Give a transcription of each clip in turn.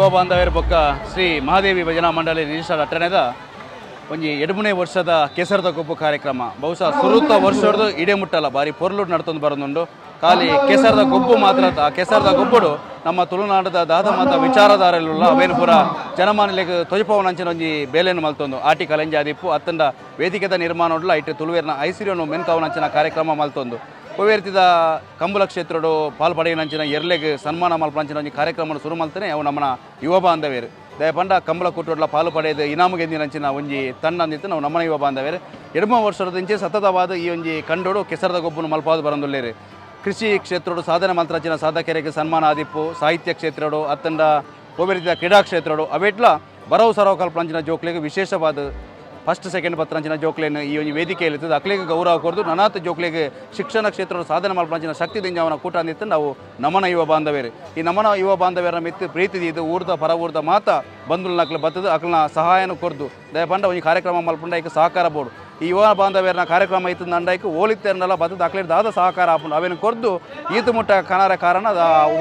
ಯುವ ಬಾಂಧವ್ಯರ ಬೊಕ್ಕ ಶ್ರೀ ಮಹಾದೇವಿ ಭಜನಾ ಮಂಡಳಿ ರಿಜಿಸ್ಟರ್ ಅಟ್ಟಣೆದ ಒಂಜಿ 2 ವರ್ಷದ ಕೆಸರದಗೊಬ್ಬು ಕಾರ್ಯಕ್ರಮ ಬಹುಶಃ ಸುರುತ ವರ್ಷದ ಇಡೇ ಮುಟ್ಟಲ್ಲ ಬಾರಿ ಪೊರ್ಲು ನಡ್ತೊಂದು ಬರೋದುಂಡು ಖಾಲಿ ಕೆಸರದ ಗೊಬ್ಬು ಮಾತ್ರ ಆ ಕೆಸರದ ಗೊಬ್ಬುಡು ನಮ್ಮ ತುಳುನಾಡದ ದಾದ ಮಾತ ವಿಚಾರಧಾರೆಲ್ಲ ಅವೇನು ಪೂರ ಜನಮಾನಲಿಗೆ ತೊಜಪವನಂಚಿನ ಒಂಜಿ ಬೇಲೆಯನ್ನು ಮಲ್ತೊಂದು ಆಟಿ ಕಲೆಂಜಿ ಆದಿಪ್ಪು ಅತ್ತಂಡ ವೇದಿಕೆದ ನಿರ್ಮಾಣ ಉಡ್ಲ ಇಟ್ಟು ತುಳುವೇರಿನ ಐಸಿರಿಯನ್ನು ಮೆನ್ಕಾವನಂಚಿನ ಕಾರ್ಯಕ್ರಮ ಮಲ್ತೊಂದು ಪವೇರ್ತಿದ ಕಂಬಳ ಕ್ಷೇತ್ರಡು ಪಾಲ್ಪಡೆಯನಂಚಿನ ಎರ್ಲೆಗೆ ಸನ್ಮಾನ ಮಲ್ಪಂಚಿನ ಒಂಜಿ ಕಾರ್ಯಕ್ರಮ ಶುರು ಮಲ್ತೇನೆ ಅವು ನಮ್ಮನ ಯುವ ಬಾಂಧವ್ಯರು ದಯಪಂಡ ಕಂಬಳ ಕುಟ್ಟುಡ್ಲ ಪಾಲು ಪಡೆಯದು ಇನಾಮಗೆಂದಿನಂಚಿನ ಒಂಜಿ ತಂಡಂದಿತ್ತು ನಾವು ನಮ್ಮನ ಯುವ ಬಾಂಧವ್ಯರು 2 ವರ್ಷದಿಂಚೆ ಸತತವಾದ ಈ ಒಂಜಿ ಕಂಡೋಡು ಕೆಸರದ ಗೊಬ್ಬನು ಮಲ್ಪಾದು ಬರಂದುಲ್ಲೇರಿ ಕೃಷಿ ಕ್ಷೇತ್ರಡು ಸಾಧನೆ ಮಲ್ತನಂಚಿನ ಸಾಧಕೆರೆಗೆ ಸನ್ಮಾನ ಆದಿಪ್ಪು ಸಾಹಿತ್ಯ ಕ್ಷೇತ್ರಡು ಅತ್ತಂಡ ಪವೇರ್ತಿದ ಕ್ರೀಡಾ ಕ್ಷೇತ್ರಡು ಅವೆಟ್ಲ ಬರವು ಸರವು ಕಲ್ಪಂಚಿನ ಜೋಕ್ಲಿಗೆ ವಿಶೇಷವಾದ ಫಸ್ಟ್ ಸೆಕೆಂಡ್ ಪತ್ರಂಚಿನ ಜೋಕ್ಲೇನು ಈ ಒಂದು ವೇದಿಕೆಯಲ್ಲಿ ಇರ್ತದೆ ಅಕ್ಲಿಗೆ ಗೌರವ ಕೊಡ್ದು ನನಾತ್ ಜೋಕ್ಲಿಗೆ ಶಿಕ್ಷಣ ಕ್ಷೇತ್ರದ ಸಾಧನೆ ಮಲ್ಪಂಚಿನ ಶಕ್ತಿ ದಿಂಜಾವನ ಕೂಟ ಅಂದಿತ್ತು ನಾವು ನಮನ ಯುವ ಬಾಂಧವ್ಯರು ಈ ನಮನ ಯುವ ಬಾಂಧವ್ಯರ ಮಿತ್ತು ಪ್ರೀತಿ ಇದು ಊರ್ದ ಪರ ಊರ್ದ ಮಾತ ಬಂಧುಲ್ ನಕ್ಲು ಬತ್ತದು ಅಕ್ಲನ ಸಹಾಯನ ಕೊರ್ದು ದಯಪಂಡ ಒಂದು ಕಾರ್ಯಕ್ರಮ ಮಲ್ಪಂಡ ಈಗ ಸಹಕಾರ ಬೋರ್ಡು ಈ ಯುವ ಬಾಂಧವ್ಯರನ್ನ ಕಾರ್ಯಕ್ರಮ ಇತ್ತು ನಂಡೈಕು ಓಲಿತ್ತೇರನೆಲ್ಲ ಬತ್ತದು ಅಕ್ಲಿನ ದಾದ ಸಹಕಾರ ಹಾಕೊಂಡು ಅವೇನು ಕೊರ್ದು ಈತು ಮುಟ್ಟ ಕಣರ ಕಾರಣ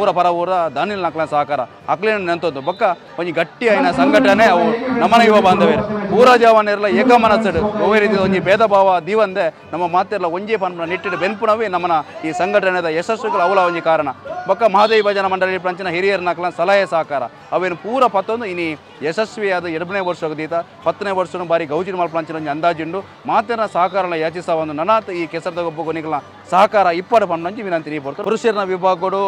ಊರ ಪರ ಊರ ದಾನಿಲ್ ನಕ್ಲಿನ ಸಹಕಾರ ಅಕ್ಲಿನ ನೆಂತದ್ದು ಬೊಕ್ಕ ಒಂದು ಗಟ್ಟಿ ಆಯ್ನ ಸಂಘಟನೆ ಅವು ನಮನ ಯುವ ಬಾಂಧವ್ಯರು ಊರ ಜವಾನೆಲ್ಲ ಏಕಮನಸ್ಸಡು ಒವ್ವೇ ರೀತಿ ಒಂಜಿ ಭೇದ ಭಾವ ದೀವಂದೆ ನಮ್ಮ ಮಾತೆಲ್ಲ ಒಂಜೇ ಪನ್ಪುನ ನಿಟ್ಟಿಡು ಬೆನ್ಪುನವೇ ನಮ್ಮನ ಈ ಸಂಘಟನೆದ ಯಶಸ್ಸುಗಳು ಅವಲ ಒಂಜಿ ಕಾರಣ ಬೊಕ್ಕ ಮಹಾದೇವಿ ಭಜನಾ ಮಂಡಳಿ ಪಂಚಿನ ಹಿರಿಯರ ನಕ್ಲ ಸಲಹೆ ಸಹಕಾರ ಅವೇನು ಪೂರ ಪತ್ತೊಂದು ಇನಿ ಯಶಸ್ವಿಯಾದ 2ನೇ ವರ್ಷದೀತ 10ನೇ ವರ್ಷನೂ ಬಾರಿ ಗೌಜಿನ ಮಲ್ಪಂಚಿನ ಒಂಜಿ ಅಂದಾಜುಂಡು ಮಾತಿನ ಸಹಕಾರನ ಯಾಚಿಸ ಒಂದು ನನಾತ್ ಈ ಕೆಸರದ ಗೊಬ್ಬು ಕೊನಿಗಳ ಸಹಕಾರ ಇಪ್ಪಡು ಪಣ್ಣಂಚಿ ವಿನಂತಿ ನೀ ಬರ್ತಾರೆ ಪುರುಷರ ವಿಭಾಗಗಳು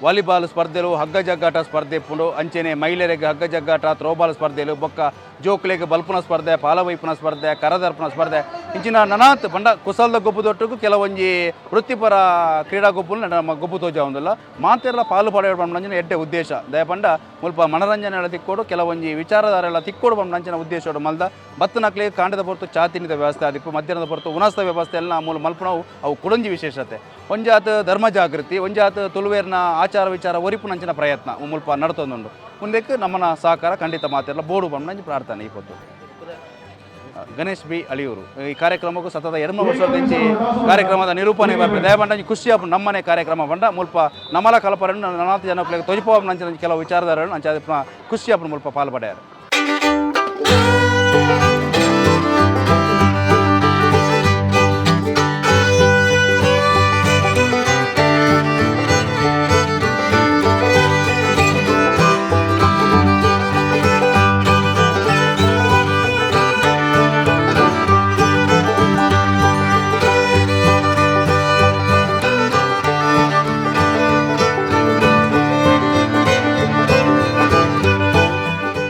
ವಾಲಿಬಾಲ್ ಸ್ಪರ್ಧೆಲು ಹಗ್ಗ ಜಗ್ಗಾಟ ಸ್ಪರ್ಧೆ ಇಪ್ಪುಂಡು ಅಂಚೆನೆ ಮಹಿಳೆಯರಿಗೆ ಹಗ್ಗ ಜಗ್ಗಾಟ ಥ್ರೋಬಾಲ್ ಸ್ಪರ್ಧೆಲು ಬೊಕ್ಕ ಜೋಕ್ಲೆಗೆ ಬಲ್ಪುನ ಸ್ಪರ್ಧೆ ಪಾಲವೈಪುನ ಸ್ಪರ್ಧೆ ಕರದರ್ಪಣ ಸ್ಪರ್ಧೆ ಇಂಚಿನ ನನಾತ್ ಪಂಡ ಕುಸಲ್ದ ಗೊಬ್ಬುದೊಟ್ಟಿಗೂ ಕೆಲವೊಂಜಿ ವೃತ್ತಿಪರ ಕ್ರೀಡಾ ಗೊಬ್ಬು ನಮ್ಮ ಗೊಬ್ಬು ತೋಜ ಒಂದಲ್ಲ ಮಾತೆಲ್ಲ ಪಾಲು ಪಡೆಯ ಬಂದಂಚಿನ ಎಡ್ಡೆ ಉದ್ದೇಶ ದಯಪಂಡ ಮುಲ್ಪ ಮನರಂಜನೆ ಎಲ್ಲ ತಿಕ್ಕೋಡು ಕೆಲವೊಂಜಿ ವಿಚಾರಧಾರೆಲ್ಲ ತಿಕ್ಕೋಡು ಬಂದಂಚಿನ ಉದ್ದೇಶ ಮಲ್ದ ಬತ್ತನಕ್ಲಿಗೆ ಕಾಂಡದ ಹೊರತು ಚಾತಿನಿದ ವ್ಯವಸ್ಥೆ ಆದಿಪ್ಪು ಮಧ್ಯಾಹ್ನದ ಹೊರತು ಉನಸ್ತ ವ್ಯವಸ್ಥೆ ಎಲ್ಲ ಮೂಲ ಮಲ್ಪನವು ಅವು ಕುಡಂಜಿ ವಿಶೇಷತೆ ಒಂಜಾತ್ ಧರ್ಮ ಜಾಗೃತಿ ಒಂಜಾತ್ ತುಳುವೇರ್ನ ಆಚಾರ ವಿಚಾರ ಒರಿಪುನಂಚಿನ ಪ್ರಯತ್ನ ಮುಲ್ಪ ನಡ್ತೊಂದುಂಡು ಮುಂದಕ್ಕೆ ನಮ್ಮನ ಸಹಕಾರ ಖಂಡಿತ ಮಾತೆಲ್ಲ ಬೋಡು ಬಂದು ಪ್ರಾರ್ಥನೆ ಈ ಹೊತ್ತು ಗಣೇಶ್ ಬಿ ಅಳಿಯೂರು ಈ ಕಾರ್ಯಕ್ರಮಕ್ಕೂ ಸತತ 2 ವರ್ಷದಿಂಚಿ ಕಾರ್ಯಕ್ರಮದ ನಿರೂಪಣೆ ಬರ್ತದೆ ದಯಬಂಡ ಖುಷಿ ನಮ್ಮನೆ ಕಾರ್ಯಕ್ರಮ ಬಂಡ ಮುಲ್ಪ ನಮ್ಮಲ ಕಲ್ಪರನ್ನು 4 ಜನಕ್ಕೆ ತೊಜಿಪೋ ನಂಚಿನ ಕೆಲವು ವಿಚಾರಧಾರೆಗಳು ಅಂಚ ಖುಷಿ ಮುಲ್ಪ ಪಾಲ್ಪಡ್ಯಾರ